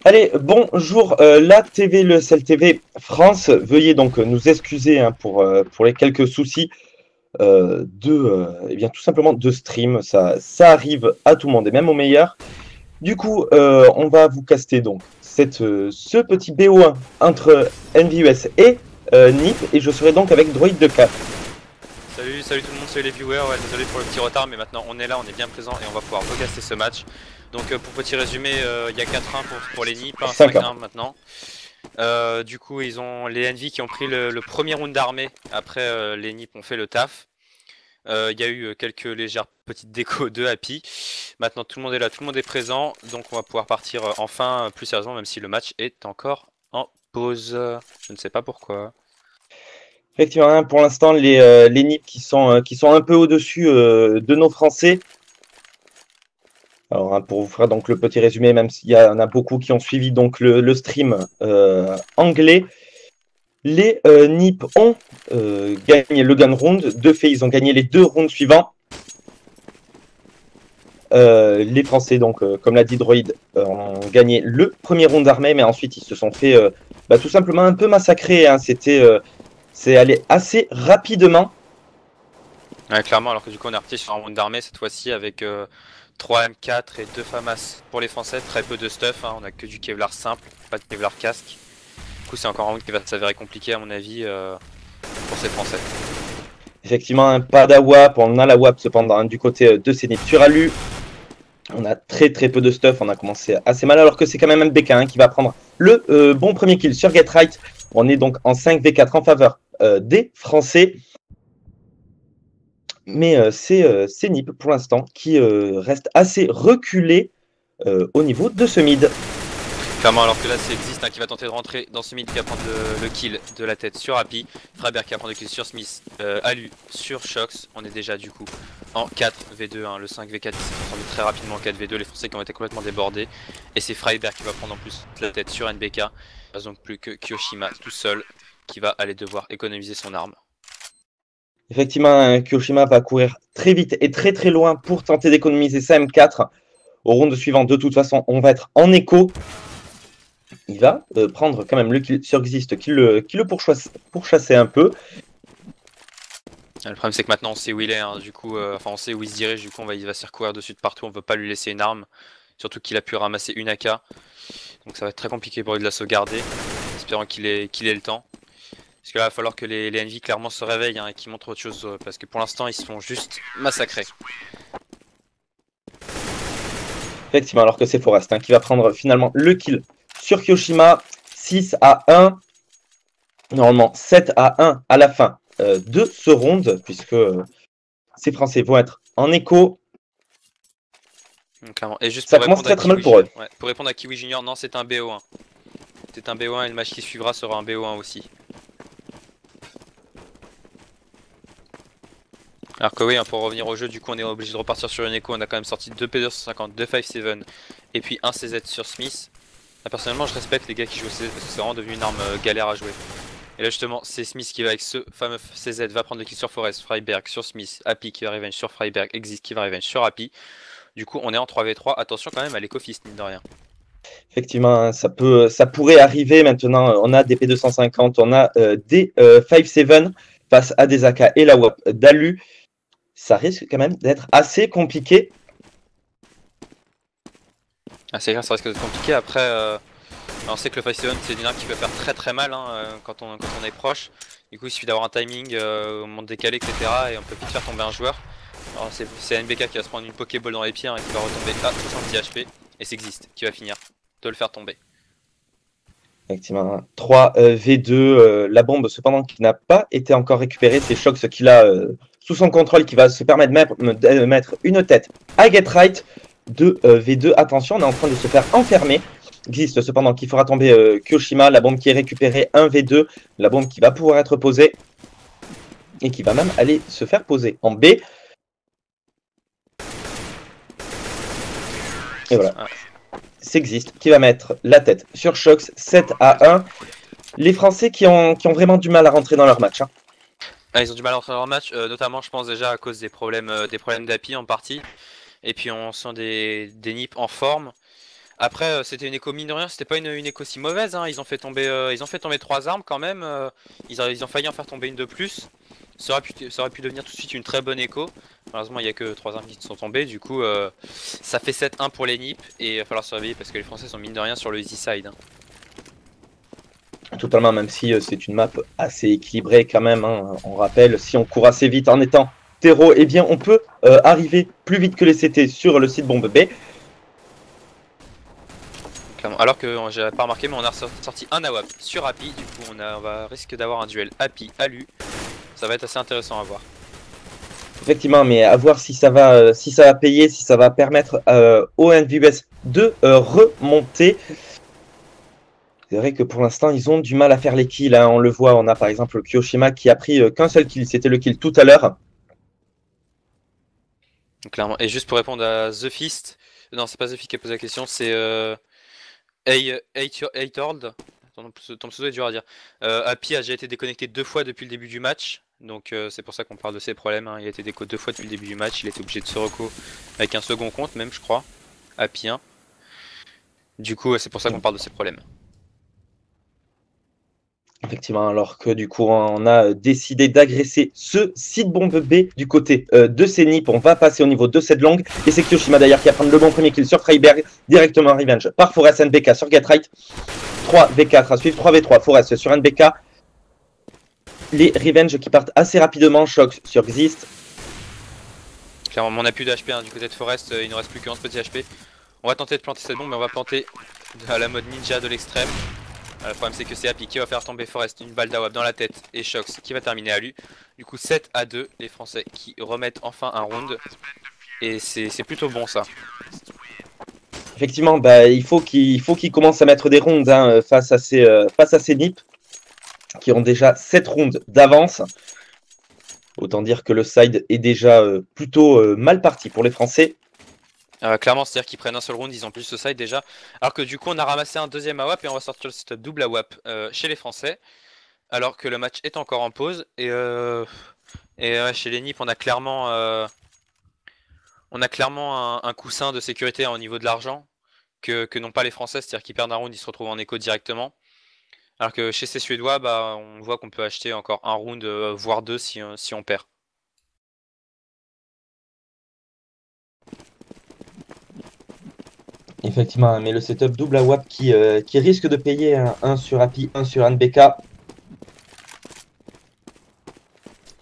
Allez, bonjour, la TV, le CLTV France. Veuillez donc nous excuser hein, pour les quelques soucis eh bien, tout simplement de stream. Ça arrive à tout le monde et même aux meilleurs. Du coup, on va vous caster donc ce petit BO1 entre NVUS et NIP et je serai donc avec Droid de 4. Salut tout le monde, salut les viewers, ouais, désolé pour le petit retard mais maintenant on est là, on est bien présent et on va pouvoir recaster ce match. Donc pour petit résumé, il y a 4-1 pour les NIP, 5-1 maintenant. Du coup ils ont les NV qui ont pris le premier round d'armée, après les NIP ont fait le taf. Il y a eu quelques légères petites décos de Happy. Maintenant tout le monde est là, tout le monde est présent, donc on va pouvoir partir enfin plus sérieusement même si le match est encore en pause. Je ne sais pas pourquoi. Effectivement, hein, pour l'instant, les NIP qui sont un peu au-dessus de nos Français. Alors, hein, pour vous faire donc le petit résumé, même s'il y en a beaucoup qui ont suivi donc le stream anglais, les NIP ont gagné le gun round. De fait, ils ont gagné les 2 rounds suivants. Les Français, donc, comme l'a dit Droid, ont gagné le premier round d'armée, mais ensuite ils se sont fait tout simplement un peu massacrer. Hein. C'est allé assez rapidement. Ouais, clairement, alors que du coup on est reparti sur un round d'armée cette fois-ci avec 3 M4 et 2 FAMAS pour les Français, très peu de stuff, hein. On a que du Kevlar simple, pas de Kevlar casque. Du coup c'est encore un round qui va s'avérer compliqué à mon avis pour ces Français. Effectivement, pas d'AWAP, on a la WAP cependant du côté de ces NIP sur Alu. On a très peu de stuff, on a commencé assez mal alors que c'est quand même un BK hein, qui va prendre le bon premier kill sur Get Right. On est donc en 5v4 en faveur des Français. Mais c'est NIP pour l'instant qui reste assez reculé au niveau de ce mid. Clairement, alors que là c'est Exist hein, qui va tenter de rentrer dans ce mid qui va prendre le kill de la tête sur Happy. Freiberg qui va prendre le kill sur Smith, Alu sur Shox. On est déjà du coup en 4v2, hein, le 5v4 qui s'est transformé très rapidement en 4v2. Les Français qui ont été complètement débordés. Et c'est Freiberg qui va prendre en plus la tête sur NBK. Il ne reste donc plus que Kyoshima tout seul qui va aller devoir économiser son arme. Effectivement, Kyoshima va courir très vite et très loin pour tenter d'économiser sa M4. Au round suivant, de toute façon, on va être en écho. Il va prendre quand même le kill sur Exist qui le pourchasser un peu. Le problème c'est que maintenant on sait où il est, hein, du coup, enfin on sait où il se dirige, du coup il va se recourir dessus de partout, on veut pas lui laisser une arme. Surtout qu'il a pu ramasser une AK. Donc ça va être très compliqué pour lui de la sauvegarder, espérant qu'il ait le temps. Parce que là il va falloir que les NV clairement se réveillent hein, et qu'ils montrent autre chose, parce que pour l'instant ils se font juste massacrer. Effectivement, alors que c'est Forest hein, qui va prendre finalement le kill sur Kyoshima. 6-1. Normalement 7-1 à la fin de ce round, puisque ces Français vont être en écho. Clairement. Et juste ça pour commence répondre très mal pour eux. Ouais, pour répondre à Kiwi Junior, non c'est un BO1. C'est un BO1 et le match qui suivra sera un BO1 aussi. Alors que oui, hein, pour revenir au jeu, du coup on est obligé de repartir sur une écho, on a quand même sorti 2 P250, 2 5-7 et puis un CZ sur Smith. Là, personnellement je respecte les gars qui jouent au CZ parce que c'est vraiment devenu une arme galère à jouer. Et là justement c'est Smith qui va avec ce fameux CZ, va prendre le kill sur Forest, Freiberg sur Smith, Happy qui va revenge sur Freiberg, Exist qui va revenge sur Happy. Du coup on est en 3v3, attention quand même à l'éco-fist mine de rien. Effectivement, ça pourrait arriver maintenant. On a des P250, on a des 5-7 face à des AK et la WAP d'Alu. Ça risque quand même d'être assez compliqué. Ah, c'est clair, ça risque d'être compliqué. Après, on sait que le 5-7 c'est une arme qui peut faire très mal hein, quand on est proche. Du coup il suffit d'avoir un timing au moment de décaler, etc. Et on peut vite faire tomber un joueur. Alors c'est NBK qui va se prendre une Pokéball dans les pieds hein, qui va retomber à 70 HP. Et c'est Exist qui va finir de le faire tomber. Effectivement, 3v2, la bombe cependant qui n'a pas été encore récupérée, c'est Shox qu'il a sous son contrôle qui va se permettre de mettre une tête à Get Right. 2v2, attention, on est en train de se faire enfermer. Existe cependant qui fera tomber Kyoshima, la bombe qui est récupérée, 1v2, la bombe qui va pouvoir être posée et qui va même aller se faire poser en B. Et voilà. C'est Exist qui va mettre la tête sur Shox, 7-1. Les Français qui ont vraiment du mal à rentrer dans leur match. Hein. Ah, ils ont du mal à rentrer dans leur match, notamment je pense déjà à cause des problèmes d'API en partie. Et puis on sent des nips en forme. Après, c'était une écho mine de rien, c'était pas une écho si mauvaise, hein. Ils ont fait tomber 3 armes quand même. Ils ont failli en faire tomber une de plus. Ça aurait pu devenir tout de suite une très bonne écho. Malheureusement, il n'y a que 3 armes qui sont tombées. Du coup, ça fait 7-1 pour les NIP. Et il va falloir surveiller parce que les Français sont mine de rien sur le easy side, hein. Totalement, même si c'est une map assez équilibrée quand même, hein. On rappelle, si on court assez vite en étant terreau, eh bien on peut arriver plus vite que les CT sur le site bombe B. Clairement. Alors que j'ai pas remarqué, mais on a sorti un AWAP sur Happy. Du coup, on risque d'avoir un duel Happy-Alu. Ça va être assez intéressant à voir. Effectivement, mais à voir si ça va payer, si ça va permettre au NVUS de remonter. C'est vrai que pour l'instant, ils ont du mal à faire les kills, hein. On le voit, on a par exemple Kyoshima qui a pris qu'un seul kill, c'était le kill tout à l'heure. Clairement. Et juste pour répondre à The Fist, non, c'est pas The Fist qui a posé la question, c'est Eighthold. Ton pseudo est dur à dire. Happy a déjà été déconnecté 2 fois depuis le début du match. Donc c'est pour ça qu'on parle de ses problèmes, hein. Il a été déco 2 fois depuis le début du match. Il était obligé de se reco avec un second compte même, je crois. Happy 1. Du coup c'est pour ça qu'on parle de ses problèmes. Effectivement, alors que du coup, on a décidé d'agresser ce site bombe B du côté de Zenip. On va passer au niveau de cette langue. Et c'est Kyoshima d'ailleurs qui va prendre le bon premier kill sur Freiberg. Directement revenge par Forest NBK sur Getright. 3 V4 à suivre, 3 V3 Forest sur NBK. Les revenge qui partent assez rapidement. Shox sur Xist. Clairement, on n'a plus d'HP, hein. Du côté de Forest, il ne reste plus que 11 petits HP. On va tenter de planter cette bombe, mais on va planter à la mode ninja de l'extrême. Le problème c'est que c'est Happy qui va faire tomber Forest une balle d'AWAP dans la tête et Shox qui va terminer à lui. Du coup 7-2, les Français qui remettent enfin un round. Et c'est plutôt bon ça. Effectivement, bah, il faut qu'ils commencent à mettre des rounds, hein, face à ces NIP qui ont déjà 7 rounds d'avance. Autant dire que le side est déjà plutôt mal parti pour les Français. Clairement, c'est-à-dire qu'ils prennent un seul round, ils ont plus ce side déjà. Alors que du coup, on a ramassé un deuxième AWAP et on va sortir le setup double AWAP chez les Français. Alors que le match est encore en pause. Et chez les NIP, on a clairement un coussin de sécurité, hein, au niveau de l'argent que n'ont pas les Français. C'est-à-dire qu'ils perdent un round, ils se retrouvent en écho directement. Alors que chez ces Suédois, bah, on voit qu'on peut acheter encore un round, voire deux si on perd. Effectivement, mais le setup double AWAP qui risque de payer un sur Happy, un sur NBK.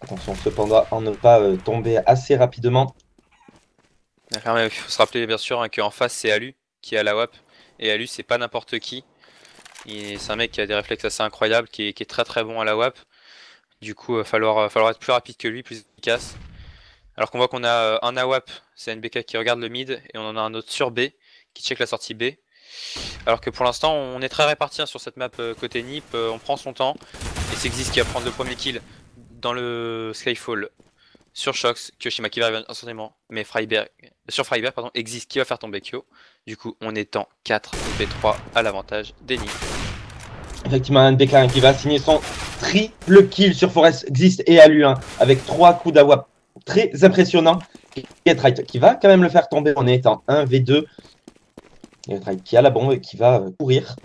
Attention cependant à ne pas tomber assez rapidement. Il faut se rappeler bien sûr, hein, qu'en face c'est Alu qui a la WAP. Et Alu c'est pas n'importe qui. C'est un mec qui a des réflexes assez incroyables, qui est très très bon à la WAP. Du coup, il va falloir être plus rapide que lui, plus efficace. Alors qu'on voit qu'on a un AWAP, c'est NBK qui regarde le mid, et on en a un autre sur B, qui check la sortie B. Alors que pour l'instant, on est très répartis, hein, sur cette map côté NIP, on prend son temps. Et c'est Xyz qui va prendre le premier kill dans le Skyfall sur Shox, Kyoshima qui va arriver instantanément, mais sur Freiberg, pardon, Xyz qui va faire tomber Kyo. Du coup, on est en 4 v3 à l'avantage des NIP. Effectivement, NBK qui va signer son triple kill sur Forest Xist et Alu, hein, avec 3 coups d'AWAP très impressionnants. Getright qui va quand même le faire tomber en étant 1v2. Getright qui a la bombe et qui va courir.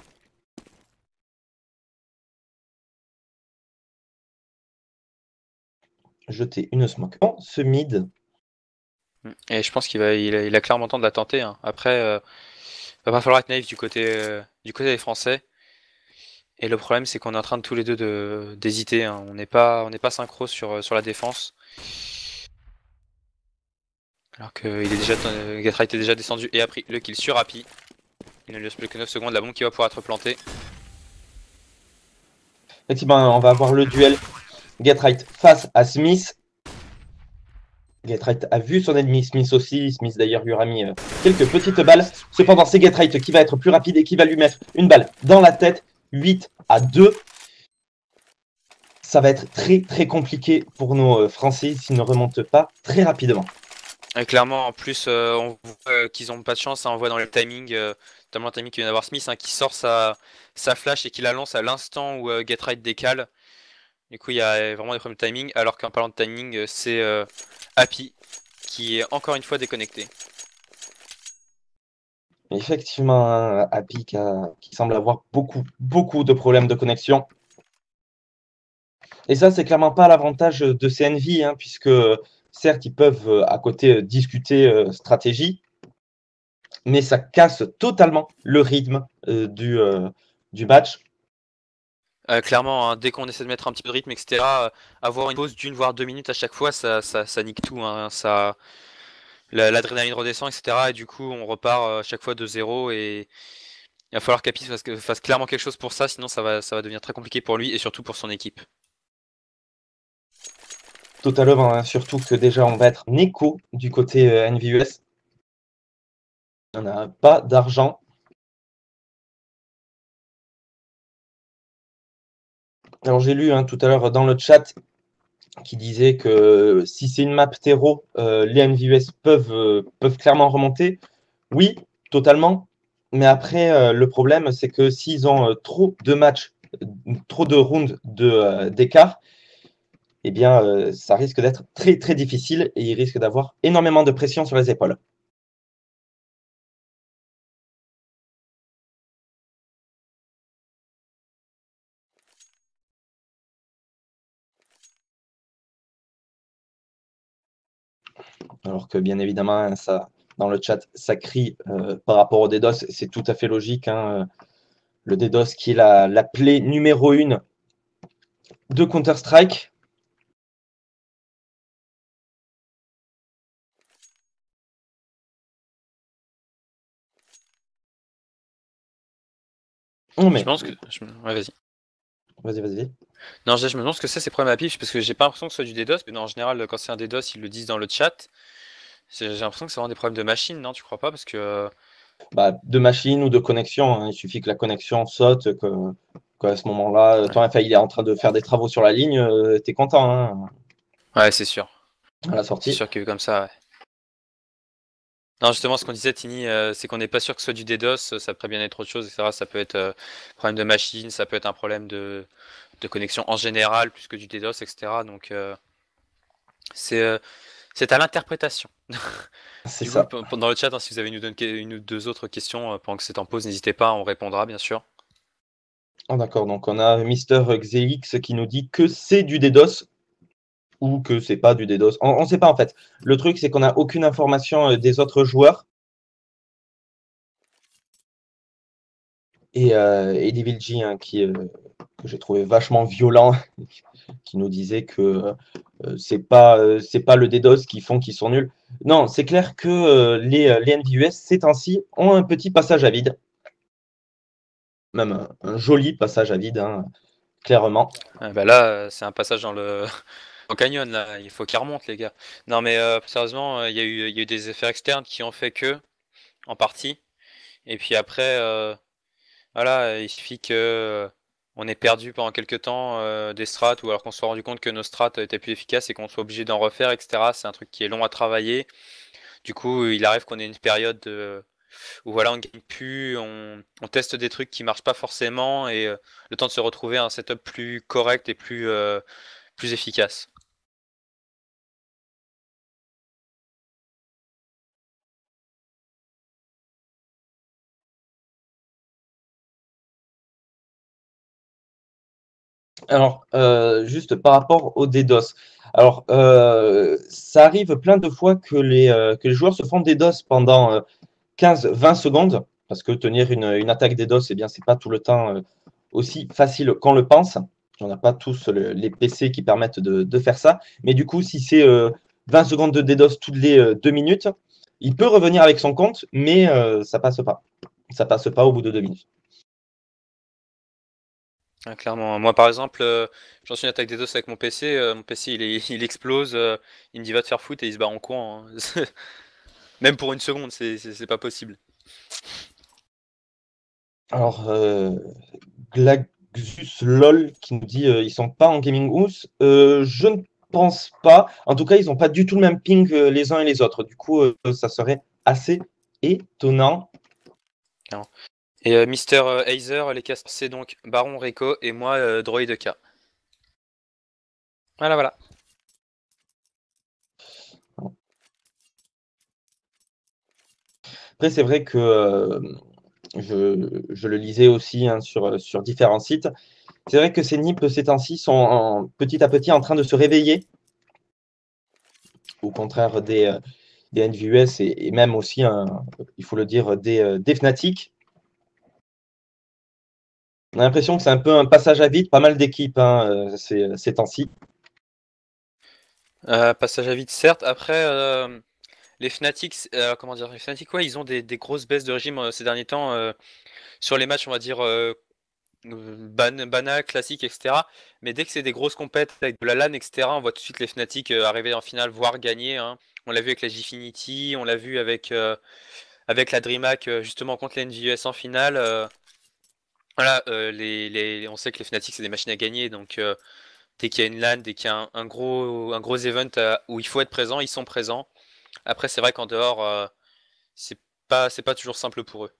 Jeter une smoke en ce mid. Et je pense qu'il a clairement le temps de la tenter, hein. Après, va pas falloir être naïf du côté des Français. Et le problème, c'est qu'on est en train de tous les deux d'hésiter, hein. On n'est pas synchro sur la défense. Alors que Getright est déjà descendu et a pris le kill sur Happy. Il ne lui reste plus que 9 secondes, la bombe qui va pouvoir être plantée. Effectivement, on va avoir le duel Getright face à Smith. Getright a vu son ennemi, Smith aussi. Smith d'ailleurs lui aura mis quelques petites balles. Cependant, c'est Getright qui va être plus rapide et qui va lui mettre une balle dans la tête. 8-2. Ça va être très très compliqué pour nos Français s'ils ne remontent pas très rapidement. Et clairement, en plus, on voit qu'ils n'ont pas de chance, hein. On voit dans le timing, notamment le timing qu'il vient d'avoir Smith, hein, qui sort sa flash et qui la lance à l'instant où Getright décale. Du coup, il y a vraiment des problèmes de timing, alors qu'en parlant de timing, c'est Happy qui est encore une fois déconnecté. Effectivement, hein, Happy qui semble avoir beaucoup de problèmes de connexion. Et ça, c'est clairement pas l'avantage de CNV, hein, puisque certes, ils peuvent à côté discuter stratégie, mais ça casse totalement le rythme du match. Clairement, hein, dès qu'on essaie de mettre un petit peu de rythme, etc., avoir une pause d'1 voire 2 minutes à chaque fois, ça nique tout. Hein, l'adrénaline redescend, etc. Et du coup, on repart à chaque fois de zéro. Et il va falloir qu'Api fasse clairement quelque chose pour ça, sinon ça va devenir très compliqué pour lui et surtout pour son équipe. Totalement, hein, surtout que déjà, on va être Neko du côté NVUS. On n'a pas d'argent. Alors j'ai lu tout à l'heure dans le chat qui disait que si c'est une map terreau, les NVUS peuvent clairement remonter. Oui, totalement. Mais après, le problème, c'est que s'ils ont trop de matchs, trop de rounds d'écart, eh bien, ça risque d'être très difficile et ils risquent d'avoir énormément de pression sur les épaules. Alors que bien évidemment, ça, dans le chat, ça crie par rapport au DDoS, c'est tout à fait logique. Hein, le DDoS qui est la plaie numéro 1 de Counter-Strike. Je pense que. Ouais, vas-y. Vas-y. Non, je me demande ce que c'est ces problèmes à pif, parce que j'ai pas l'impression que ce soit du DDoS, mais non, en général, quand c'est un DDoS, ils le disent dans le chat. J'ai l'impression que c'est vraiment des problèmes de machine, non, tu crois pas? Parce que. De machine ou de connexion. Hein. Il suffit que la connexion saute, qu'à ce moment-là, Ouais. il est en train de faire des travaux sur la ligne, t'es content hein, Ouais, c'est sûr. à la C'est sortie. sûr que comme ça, ouais. Non, justement, ce qu'on disait, Tini, c'est qu'on n'est pas sûr que ce soit du DDoS, ça pourrait bien être autre chose, etc. Ça peut être problème de machine, ça peut être un problème de connexion en général, plus que du DDoS, etc. Donc, c'est euh, c'est à l'interprétation. C'est Du coup, ça. dans le chat, hein, si vous avez une ou deux autres questions pendant que c'est en pause, n'hésitez pas, on répondra, bien sûr. Oh, d'accord, donc on a Mister Xelix qui nous dit que c'est du DDoS ou que c'est pas du DDoS. On ne sait pas en fait. Le truc, c'est qu'on n'a aucune information des autres joueurs. Et Devil G, hein, que j'ai trouvé vachement violent, qui nous disait que c'est pas le DDoS qui font qu'ils sont nuls. Non, c'est clair que les NVUS, ces temps-ci, ont un petit passage à vide. Même un joli passage à vide, hein, clairement. Bah là, c'est un passage dans le au canyon, là, il faut qu'il remonte, les gars. Non, mais sérieusement, il y a eu des effets externes qui ont fait que, en partie. Et puis après, voilà, il suffit que on ait perdu pendant quelques temps des strats, ou alors qu'on se soit rendu compte que nos strats étaient plus efficaces et qu'on soit obligé d'en refaire, etc. C'est un truc qui est long à travailler. Du coup, il arrive qu'on ait une période où voilà, on gagne plus, on teste des trucs qui marchent pas forcément et le temps de se retrouver à un setup plus correct et plus efficace. Alors, juste par rapport au DDoS. Alors, ça arrive plein de fois que les joueurs se font DDoS pendant 15-20 secondes, parce que tenir une attaque DDoS, eh bien, c'est pas tout le temps aussi facile qu'on le pense. On n'a pas tous les PC qui permettent de faire ça. Mais du coup, si c'est 20 secondes de DDoS toutes les 2 minutes, il peut revenir avec son compte, mais ça passe pas. Ça passe pas au bout de 2 minutes. Ah, clairement. Moi, par exemple, j'en suis une attaque des DOS avec mon PC. Mon PC, il explose. Il me dit va te faire foutre et il se barre en courant. Hein. Même pour une seconde, c'est pas possible. Alors, Glaxus LOL qui nous dit ils sont pas en gaming house. Je ne pense pas. En tout cas, ils n'ont pas du tout le même ping les uns et les autres. Du coup, ça serait assez étonnant. Non. Et Mister Hazer, les casters, c'est donc Baron Rico et moi, Droid K. Voilà, voilà. Après, c'est vrai que je le lisais aussi hein, sur différents sites. C'est vrai que ces NIP, ces temps-ci, sont petit à petit en train de se réveiller, au contraire des NVUS et même aussi, il faut le dire, des Fnatic. On a l'impression que c'est un peu un passage à vide, pas mal d'équipes hein, ces temps-ci. Passage à vide, certes. Après, les Fnatic, comment dire, les Fnatic, ouais, ils ont des grosses baisses de régime ces derniers temps sur les matchs, on va dire banal, classique, etc. Mais dès que c'est des grosses compètes avec de la LAN, etc., on voit tout de suite les Fnatic arriver en finale, voire gagner. Hein. On l'a vu avec la Gfinity, on l'a vu avec la DreamHack justement contre la NVUS en finale. Voilà, on sait que les Fnatic c'est des machines à gagner, donc dès qu'il y a une LAN, dès qu'il y a un gros event où il faut être présent, ils sont présents. Après, c'est vrai qu'en dehors, c'est pas toujours simple pour eux.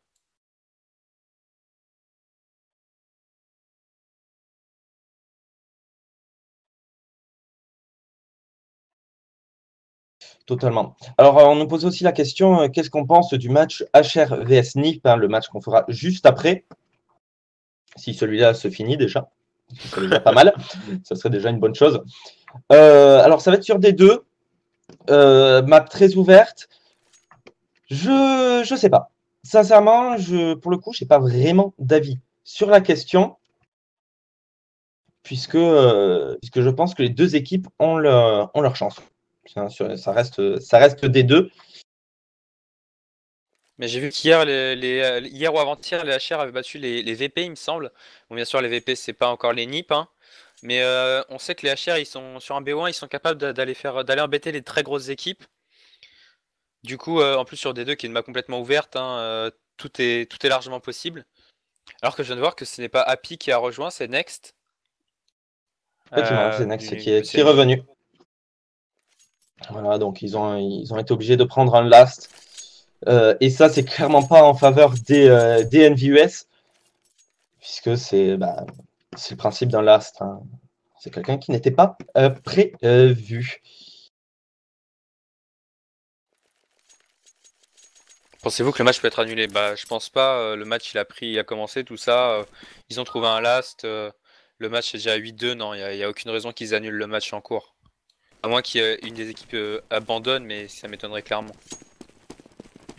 Totalement. Alors, on nous pose aussi la question, qu'est-ce qu'on pense du match HR vs NIP, hein, le match qu'on fera juste après, si celui-là se finit déjà. Ce serait déjà pas mal. Ça serait déjà une bonne chose. Alors, ça va être sur des deux. Map très ouverte. Je sais pas. Sincèrement, pour le coup, je n'ai pas vraiment d'avis sur la question, puisque je pense que les deux équipes ont leur chance. Ça reste des deux. Mais j'ai vu qu'hier, hier ou avant-hier, les HR avaient battu les VP, il me semble. Bon, bien sûr, les VP, c'est pas encore les NIP, hein. Mais on sait que les HR, ils sont sur un BO1, ils sont capables d'aller embêter les très grosses équipes. Du coup, en plus sur D2, qui est une map complètement ouverte, hein, tout est largement possible. Alors que je viens de voir que ce n'est pas Happy qui a rejoint, c'est Next. Effectivement, c'est Next qui est CNJ. revenu. Voilà, donc ils ont été obligés de prendre un last. Et ça, c'est clairement pas en faveur des NVUS, puisque c'est le principe d'un last. Hein. C'est quelqu'un qui n'était pas prévu. Pensez-vous que le match peut être annulé? Bah, je pense pas. Le match, il a commencé, tout ça. Ils ont trouvé un last. Le match est déjà à 8-2. Non, il n'y a aucune raison qu'ils annulent le match en cours. À moins qu'une des équipes abandonne, mais ça m'étonnerait clairement.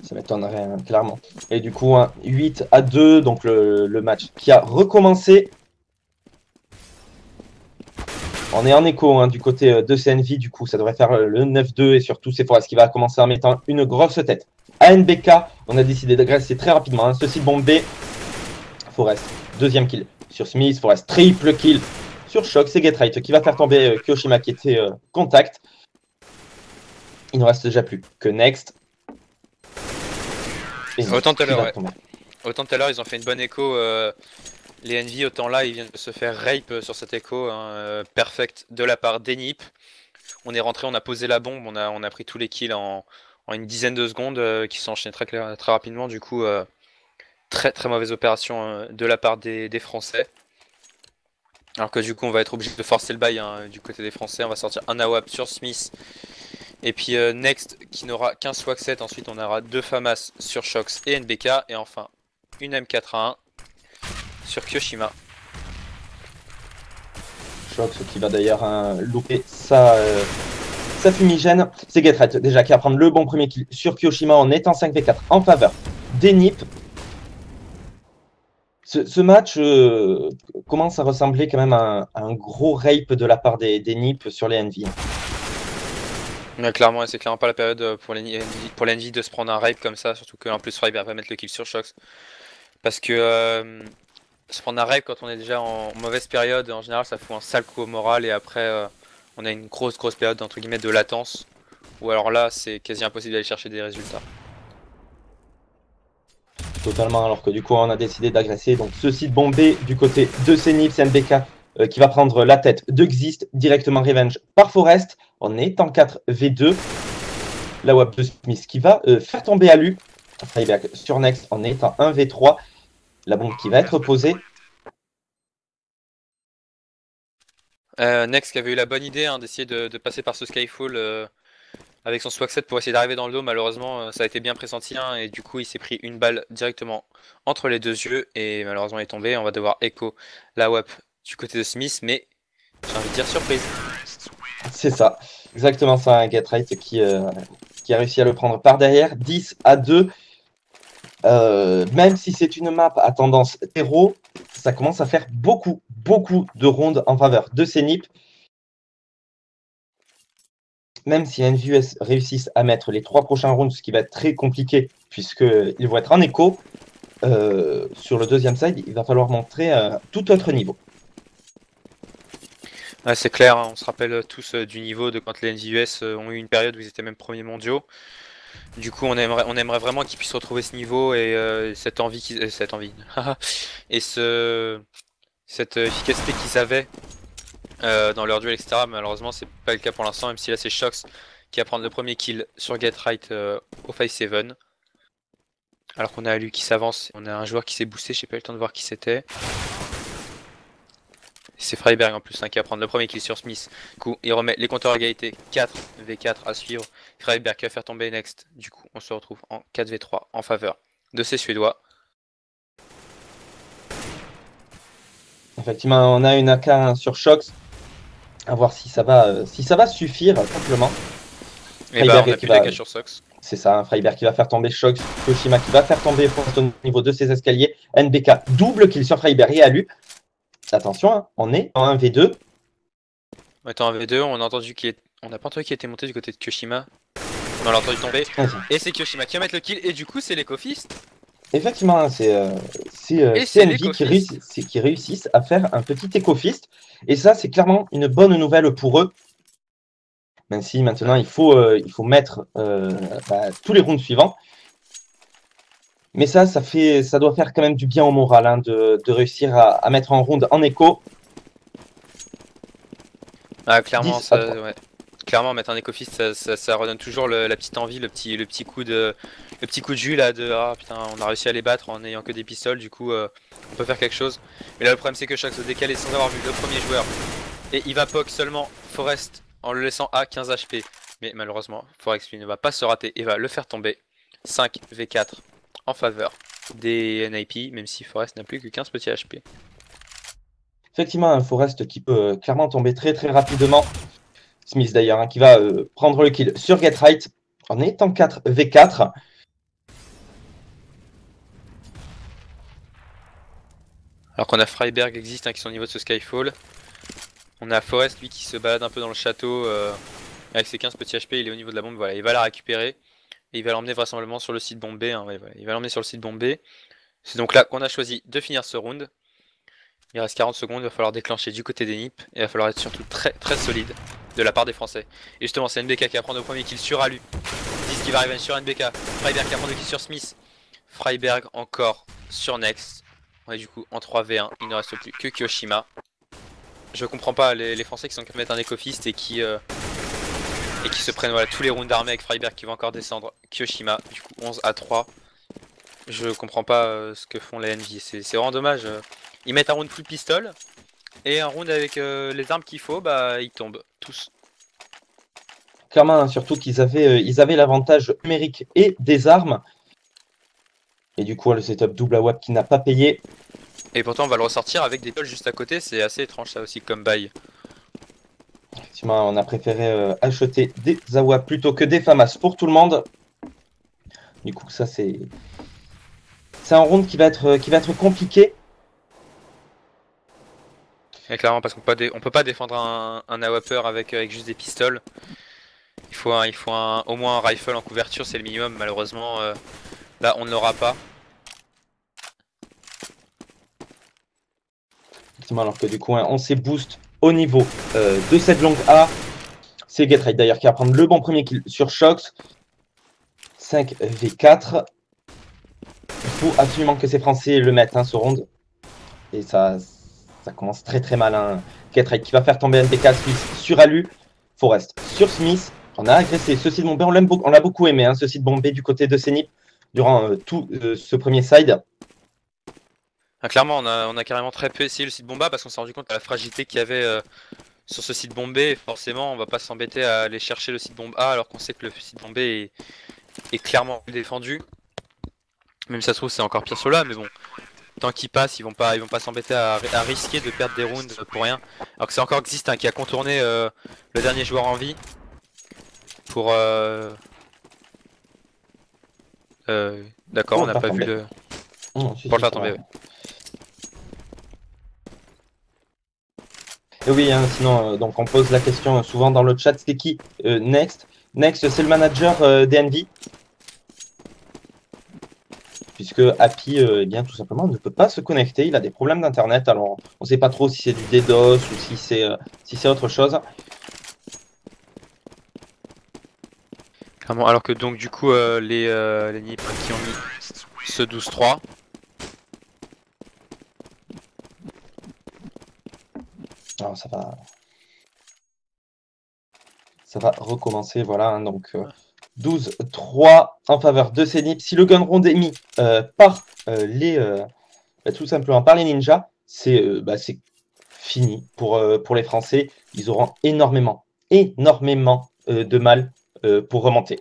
Ça m'étonnerait hein, clairement. Et du coup, 8-2, donc le match qui a recommencé. On est en écho hein, du côté de CNV, du coup, ça devrait faire le 9-2 et surtout c'est Forest qui va commencer en mettant une grosse tête. ANBK, on a décidé d'agresser très rapidement. Hein. Ceci bombé. Forest, deuxième kill sur Smith. Forest, triple kill sur Shock. C'est GetRight qui va faire tomber Kyoshima qui était contact. Il ne reste déjà plus que Next. Autant tout à l'heure, ouais. Autant tout à l'heure, ils ont fait une bonne écho. Les Envy, autant là, ils viennent de se faire rape sur cet écho. Hein, perfect de la part d'Enip. On est rentré, on a posé la bombe, on a pris tous les kills en une dizaine de secondes qui s'enchaînent très rapidement. Du coup, très très mauvaise opération de la part des Français. Alors que du coup, on va être obligé de forcer le bail hein, du côté des Français. On va sortir un AWAP sur Smith. Et puis Next qui n'aura qu'un swag set. Ensuite, on aura deux FAMAS sur Shox et NBK. Et enfin, une M4A1 sur Kyoshima. Shox qui va d'ailleurs louper sa fumigène. C'est GetRight déjà qui va prendre le bon premier kill sur Kyoshima en étant 5v4 en faveur des NiP. Ce match commence à ressembler quand même à un gros rape de la part des NiP sur les Envy. Mais clairement, c'est clairement pas la période pour les Envy de se prendre un rape comme ça, surtout qu'en plus Fry va pas mettre le kill sur Shox. Parce que se prendre un rape quand on est déjà en mauvaise période, en général ça fout un sale coup au moral et après on a une grosse période entre guillemets de latence. Ou alors là c'est quasi impossible d'aller chercher des résultats. Totalement, alors que du coup on a décidé d'agresser donc ce site bombé du côté de Zenith, CNBK qui va prendre la tête de Xist, directement revenge par Forest. On est en 4v2. La WAP de Smith qui va faire tomber Alu. Freiberg sur Next, on est en 1v3. La bombe qui va être posée. Next qui avait eu la bonne idée hein, d'essayer de passer par ce Skyfall avec son swag set pour essayer d'arriver dans le dos. Malheureusement, ça a été bien pressenti hein, et du coup, il s'est pris une balle directement entre les deux yeux et malheureusement, il est tombé. On va devoir écho la WAP du côté de Smith, mais j'ai envie de dire surprise. C'est ça, exactement ça, un Get-Right qui a réussi à le prendre par derrière, 10-2. Même si c'est une map à tendance héros, ça commence à faire beaucoup de rounds en faveur de Zenip. Même si NVUS réussissent à mettre les 3 prochains rounds, ce qui va être très compliqué, puisqu'ils vont être en écho, sur le deuxième side, il va falloir montrer tout autre niveau. Ouais, c'est clair, hein, on se rappelle tous du niveau de quand les NVUS ont eu une période où ils étaient même premiers mondiaux. Du coup, on aimerait vraiment qu'ils puissent retrouver ce niveau et cette envie, et cette efficacité qu'ils avaient dans leur duel, etc. Malheureusement, c'est pas le cas pour l'instant, même si là c'est Shox qui va prendre le premier kill sur Get-Right au 5-7. Alors qu'on a Alu qui s'avance, on a un joueur qui s'est boosté, j'ai pas eu le temps de voir qui c'était. C'est Freiberg en plus hein, qui va prendre le premier kill sur Smith. Du coup, il remet les compteurs à égalité. 4v4 à suivre. Freiberg qui va faire tomber Next. Du coup, on se retrouve en 4v3 en faveur de ces Suédois. Effectivement, on a une AK sur Shox. À voir si ça va suffire simplement. Et bah, on a plus d'AK sur Sox. C'est ça, hein, Freiberg qui va faire tomber Shox. Kyoshima qui va faire tomber Frost au niveau de ses escaliers. NBK double kill sur Freiberg et Alu. Attention, hein, on est en 1v2. On est en 1v2, on a entendu on n'a pas entendu qu'il était monté du côté de Kyoshima. On l'a entendu tomber. Et c'est Kyoshima qui va mettre le kill et du coup c'est l'écofist. Effectivement, c'est CNV qui réussissent à faire un petit écofist. Et ça, c'est clairement une bonne nouvelle pour eux. Même si maintenant, il faut mettre tous les rounds suivants. Mais ça doit faire quand même du bien au moral hein, de réussir à mettre en round en écho. Ah, clairement, ouais. Clairement, mettre un écofist, ça redonne toujours la petite envie, le petit coup de jus là de ah putain, on a réussi à les battre en n'ayant que des pistoles, du coup on peut faire quelque chose. Mais là le problème c'est que Shox se décale sans avoir vu le premier joueur et il va poke seulement Forest en le laissant à 15 HP. Mais malheureusement, Forest lui ne va pas se rater et va le faire tomber. 5v4 en faveur des NIP, même si Forest n'a plus que 15 petits HP. Effectivement, un Forest qui peut clairement tomber très rapidement. Smith d'ailleurs, hein, qui va prendre le kill sur Get-Right en étant 4v4. Alors qu'on a Freiberg existe hein, qui sont au niveau de ce Skyfall. On a Forest lui qui se balade un peu dans le château avec ses 15 petits HP, il est au niveau de la bombe, voilà, il va la récupérer. Et il va l'emmener vraisemblablement sur le site bombé, hein, ouais, voilà, il va l'emmener sur le site bombé. C'est donc là qu'on a choisi de finir ce round. Il reste 40 secondes, il va falloir déclencher du côté des NIP. Et il va falloir être surtout très solide de la part des Français. Et justement c'est NBK qui va prendre le premier kill sur Alu. 10 qui va arriver sur NBK. Freiberg qui va prendre le kill sur Smith. Freiberg encore sur Next. On est du coup en 3v1, il ne reste plus que Kyoshima. Je comprends pas les Français qui sont capables de mettre un écofist et qui se prennent voilà, tous les rounds d'armée avec Freiberg qui va encore descendre. Kyoshima, du coup 11-3. Je comprends pas ce que font les NV, c'est vraiment dommage. Ils mettent un round full pistol et un round avec les armes qu'il faut, bah ils tombent tous. Clairement, hein, surtout qu'ils avaient l'avantage numérique et des armes. Et du coup, le setup double AWAP qui n'a pas payé. Et pourtant, on va le ressortir avec des tolls juste à côté, c'est assez étrange ça aussi comme bail. Effectivement, on a préféré acheter des AWAP plutôt que des FAMAS pour tout le monde. Du coup, ça c'est un round qui va être compliqué. Et clairement, parce qu'on peut pas défendre un AWAPer avec juste des pistoles. Il faut au moins un rifle en couverture, c'est le minimum. Malheureusement, là on ne l'aura pas. Effectivement, alors que du coup, hein, on s'est boost au niveau de cette longue A. C'est Get-Right d'ailleurs qui va prendre le bon premier kill sur Shox. 5v4. Il faut absolument que ces Français le mettent, hein, ce round. Et ça commence très mal. Hein. Get-Right qui va faire tomber NBK sur Alu. Forest sur Smith. On a agressé ce site bombé. On l'a beaucoup aimé, hein, ce site bombé du côté de Zenip durant tout ce premier side. Ah, clairement, on a carrément très peu essayé le site bomba parce qu'on s'est rendu compte de la fragilité qu'il y avait sur ce site bombe B, forcément on va pas s'embêter à aller chercher le site bombe A alors qu'on sait que le site bombe B est clairement défendu. Même si ça se trouve c'est encore pire cela, mais bon, tant qu'ils passent, ils vont pas s'embêter à risquer de perdre des rounds pour rien. Alors que c'est encore Exist qui a contourné le dernier joueur en vie pour d'accord, on n'a pas vu le pour le faire tomber. Ouais. Et oui, hein, sinon, donc on pose la question souvent dans le chat, c'est qui Next? Next, c'est le manager d'Envy. Puisque Happy, eh bien, tout simplement, ne peut pas se connecter, il a des problèmes d'internet, alors on ne sait pas trop si c'est du DDoS ou si c'est autre chose. Clairement, alors que donc du coup, les NIP qui ont mis ce 12-3. Alors ça va recommencer, voilà, hein, donc 12-3 en faveur de ces NIP. Si le gun round est mis par tout simplement par les ninjas, c'est fini pour les Français. Ils auront énormément de mal pour remonter.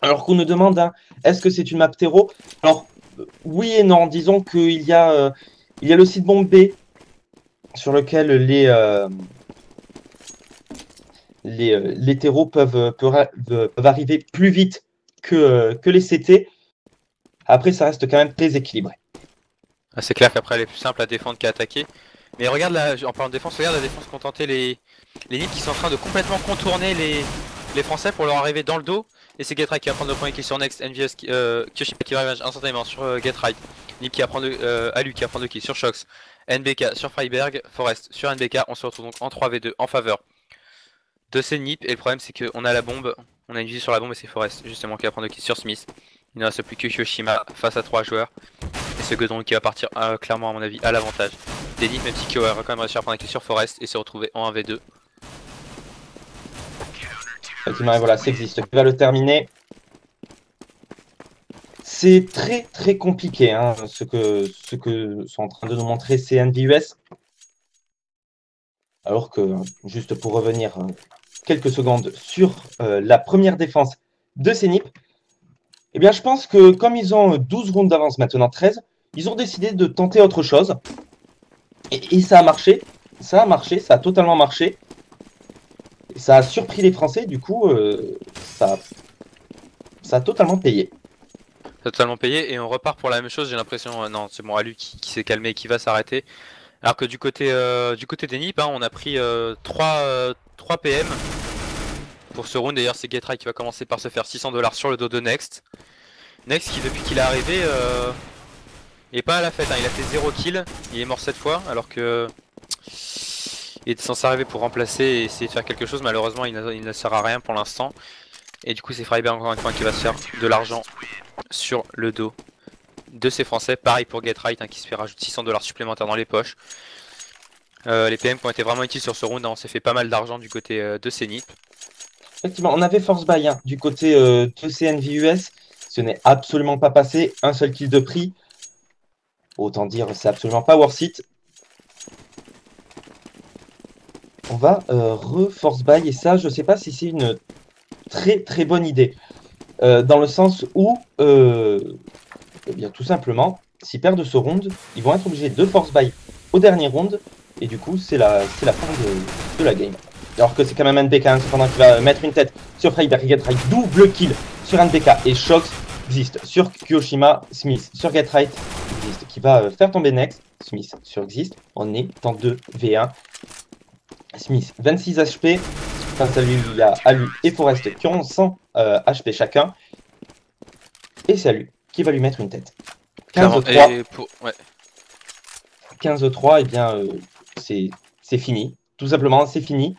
Alors qu'on nous demande, hein, est-ce que c'est une map terreau? Alors, oui et non. Disons qu'il y a le site bombe B sur lequel les terreaux peuvent arriver plus vite que les CT. Après, ça reste quand même très équilibré. Ah, c'est clair qu'après, elle est plus simple à défendre qu'à attaquer. Mais regarde en parlant de défense, regarde la défense qu'ont tenté les NIP qui sont en train de complètement contourner les Français pour leur arriver dans le dos. Et c'est Getright qui va prendre le premier kill sur Next, Envious, Kyoshima qui va arriver instantanément sur Getright, NIP qui va prendre Alu qui va prendre le kill sur Shox, NBK sur Freiberg, Forest sur NBK. On se retrouve donc en 3v2 en faveur de ces NIP. Et le problème c'est qu'on a la bombe, on a une vie sur la bombe et c'est Forest justement qui va prendre le kill sur Smith. Il ne reste plus que Kyoshima face à 3 joueurs. Et ce Godron qui va partir clairement à mon avis à l'avantage des NIP, même si Kyo va quand même réussi à prendre un kill sur Forest et se retrouver en 1v2. Effectivement, voilà, ça existe. Qui va le terminer. C'est très compliqué, hein, ce que sont en train de nous montrer ces NVUS. Alors que, juste pour revenir quelques secondes sur la première défense de ces NIP, eh bien, je pense que comme ils ont 12 rounds d'avance, maintenant 13, ils ont décidé de tenter autre chose. Et ça a marché. Ça a totalement marché. Ça a surpris les Français, du coup, ça a totalement payé. Ça a totalement payé et on repart pour la même chose, j'ai l'impression. Non, c'est bon, Alu qui s'est calmé et qui va s'arrêter. Alors que du côté des NIP, hein, on a pris 3 PM pour ce round. D'ailleurs, c'est Getright qui va commencer par se faire 600 $ sur le dos de Next. Next qui, depuis qu'il est arrivé, il est pas à la fête, hein. Il a fait 0 kill, il est mort cette fois, alors que il est censé arriver pour remplacer et essayer de faire quelque chose. Malheureusement, il ne sert à rien pour l'instant. Et du coup, c'est Freiberg encore une fois qui va se faire de l'argent sur le dos de ces Français. Pareil pour Getright, hein, qui se fait rajouter 600 $ supplémentaires dans les poches. Les PM qui ont été vraiment utiles sur ce round, hein, on s'est fait pas mal d'argent du côté de ces NIP. Effectivement, on avait Force Buy du côté de CNVUS. Ce n'est absolument pas passé. Un seul kill de prix. Autant dire, c'est absolument pas worth it. On va re-force buy et ça, je sais pas si c'est une très bonne idée. Dans le sens où, eh bien, tout simplement, s'ils perdent ce round, ils vont être obligés de force buy au dernier round. Et du coup, c'est la fin de la game. Alors que c'est quand même NBK, hein, cependant, qui va mettre une tête sur Freiberg, Getright, double kill sur NBK et Shox Exist sur Kyoshima, Smith sur Getright, Exist qui va faire tomber Next, Smith sur Exist. On est en 2v1. Smith, 26 HP. Face à lui, il y a Alu et Forest qui ont 100 HP chacun. Et c'est Alu qui va lui mettre une tête. 15-3. 15-3, et bien, c'est fini. Tout simplement, c'est fini.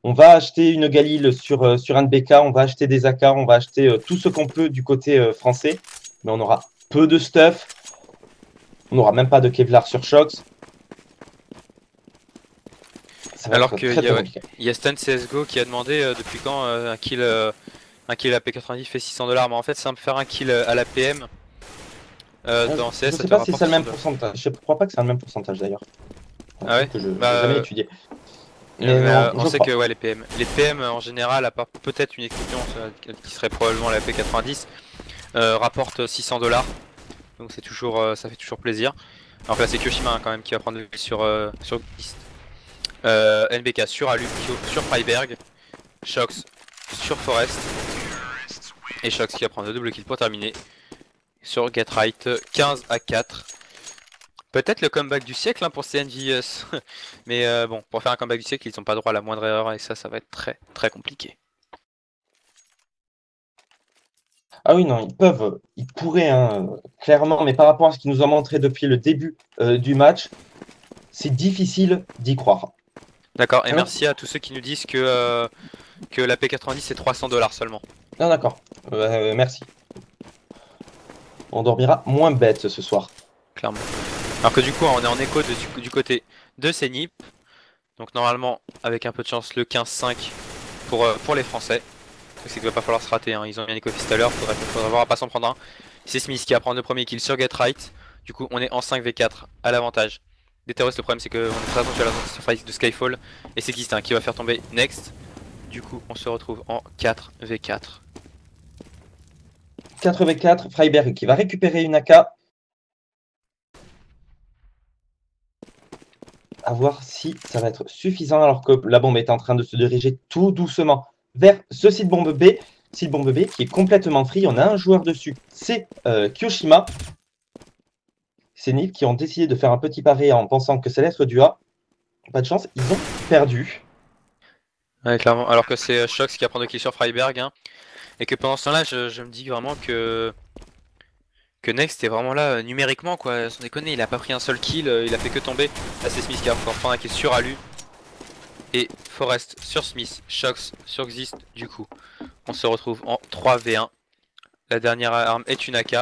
On va acheter une Galil sur NBK, on va acheter des AK, on va acheter tout ce qu'on peut du côté français. Mais on aura peu de stuff. On n'aura même pas de Kevlar sur Shox. Alors qu'il y a Stan CSGO qui a demandé depuis quand un kill à P90 fait 600 $, mais en fait ça me faire un kill à la PM dans CS. Je sais pas si c'est le même pourcentage, je crois pas que c'est le même pourcentage d'ailleurs. Ah ouais, que je n'ai jamais étudié. On sait que ouais, les PM en général, à part peut-être une exception qui serait probablement la P90, rapportent 600 $. Donc c'est toujours, ça fait toujours plaisir. Alors que là c'est Kyoshima quand même qui va prendre le sur Beast. NBK sur Alu, sur Freiberg, Shox sur Forest. Et Shox qui va prendre le double kill pour terminer sur Get Right, 15-4. Peut-être le comeback du siècle pour CNJS. Mais bon, pour faire un comeback du siècle, ils n'ont pas droit à la moindre erreur et ça va être très très compliqué. Ah oui, non, ils pourraient, hein, clairement, mais par rapport à ce qu'ils nous ont montré depuis le début du match, c'est difficile d'y croire. D'accord, et merci à tous ceux qui nous disent que la P90 c'est 300 $ seulement. Ah d'accord, merci. On dormira moins bête ce soir. Clairement. Alors que du coup, on est en écho du côté de Zenip. Donc normalement, avec un peu de chance, le 15-5 pour les Français. C'est qu'il va pas falloir se rater, hein. Ils ont bien écho tout à l'heure, faudra voir à pas s'en prendre un. C'est Smith qui va prendre le premier kill sur Get Right. Du coup, on est en 5v4 à l'avantage des terroristes. Le problème, c'est qu'on est très attention à la sortie de Skyfall. Et c'est Gistin qui va faire tomber Next. Du coup, on se retrouve en 4v4. 4v4, Freiberg qui va récupérer une AK. À voir si ça va être suffisant alors que la bombe est en train de se diriger tout doucement vers ce site bombe B. Site bombe B qui est complètement free. On a un joueur dessus, c'est Kyoshima. C'est Nip qui ont décidé de faire un petit pari en pensant que ça allait être du A. Pas de chance, ils ont perdu. Ouais, clairement. Alors que c'est Shox qui va prendre le kill sur Freiberg. Hein. Et que pendant ce temps-là, je me dis vraiment que Next est vraiment là numériquement quoi, sans déconner, il a pas pris un seul kill, il a fait que tomber. Là c'est Smith qui va pouvoir prendre un kill sur Alu. Et Forest sur Smith, Shox sur Xist du coup. On se retrouve en 3v1. La dernière arme est une AK.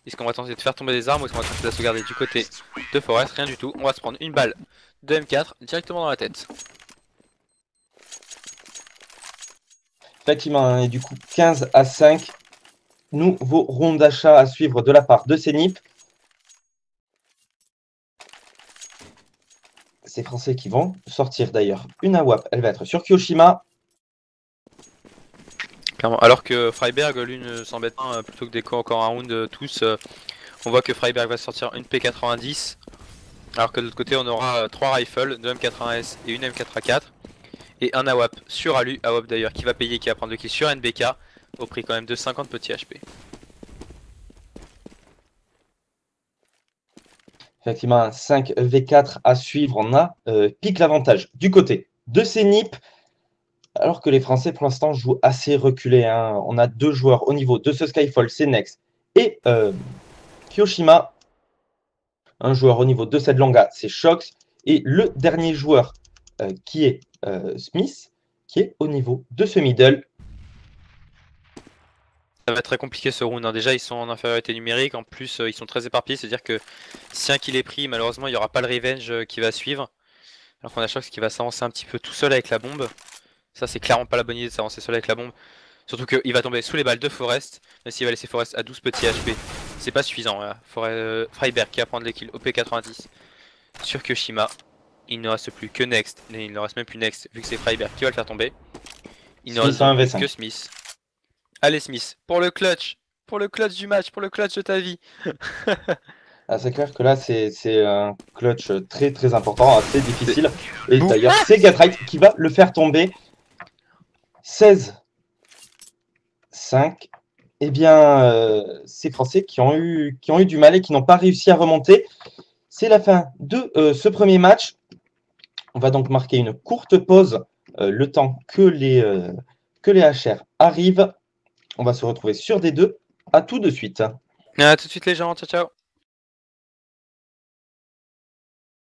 Est-ce qu'on va tenter de faire tomber des armes ou est-ce qu'on va tenter de la sauvegarder du côté de Forest? Rien du tout, on va se prendre une balle de M4 directement dans la tête. Effectivement, et du coup 15-5. Nouveau round d'achat à suivre de la part de Zenip. Ces Français qui vont sortir d'ailleurs une AWAP. Elle va être sur Kyoshima. Clairement. Alors que Freiberg, lui, ne s'embête pas, plutôt que d'écho encore un round tous. On voit que Freiberg va sortir une P90. Alors que de l'autre côté, on aura 3 rifles, 2 M80S et une M4A4. Et un AWAP sur Alu. AWAP d'ailleurs qui va payer, qui va prendre le kill sur NBK. Au prix quand même de 50 petits HP. Effectivement, un 5v4 à suivre. On a pique l'avantage du côté de Zenip. Alors que les Français, pour l'instant, jouent assez reculés. Hein. On a 2 joueurs au niveau de ce Skyfall, c'est Next et Kyoshima. Un joueur au niveau de cette Longa, c'est Shox. Et le dernier joueur qui est Smith, qui est au niveau de ce middle. Ça va être très compliqué ce round, hein. Déjà ils sont en infériorité numérique, en plus ils sont très éparpillés, c'est-à-dire que si un kill est pris, malheureusement il n'y aura pas le revenge qui va suivre. Alors qu'on a Shox qui va s'avancer un petit peu tout seul avec la bombe. Ça c'est clairement pas la bonne idée de s'avancer seul avec la bombe. Surtout qu'il va tomber sous les balles de Forest, même s'il va laisser Forest à 12 petits HP. C'est pas suffisant, voilà. Freiberg qui va prendre les kills au P90 sur Kyoshima. Il ne reste plus que Next, et il ne reste même plus Next vu que c'est Freiberg qui va le faire tomber. Il ne reste que Smith. Allez Smith, pour le clutch du match, pour le clutch de ta vie. Ah, c'est clair que là c'est un clutch très très important, assez difficile. Et d'ailleurs c'est Get Right qui va le faire tomber. 16-5. Eh bien, ces Français qui ont eu du mal et qui n'ont pas réussi à remonter. C'est la fin de ce premier match. On va donc marquer une courte pause, le temps que les HR arrivent. On va se retrouver sur D2. À tout de suite. À tout de suite les gens, ciao ciao.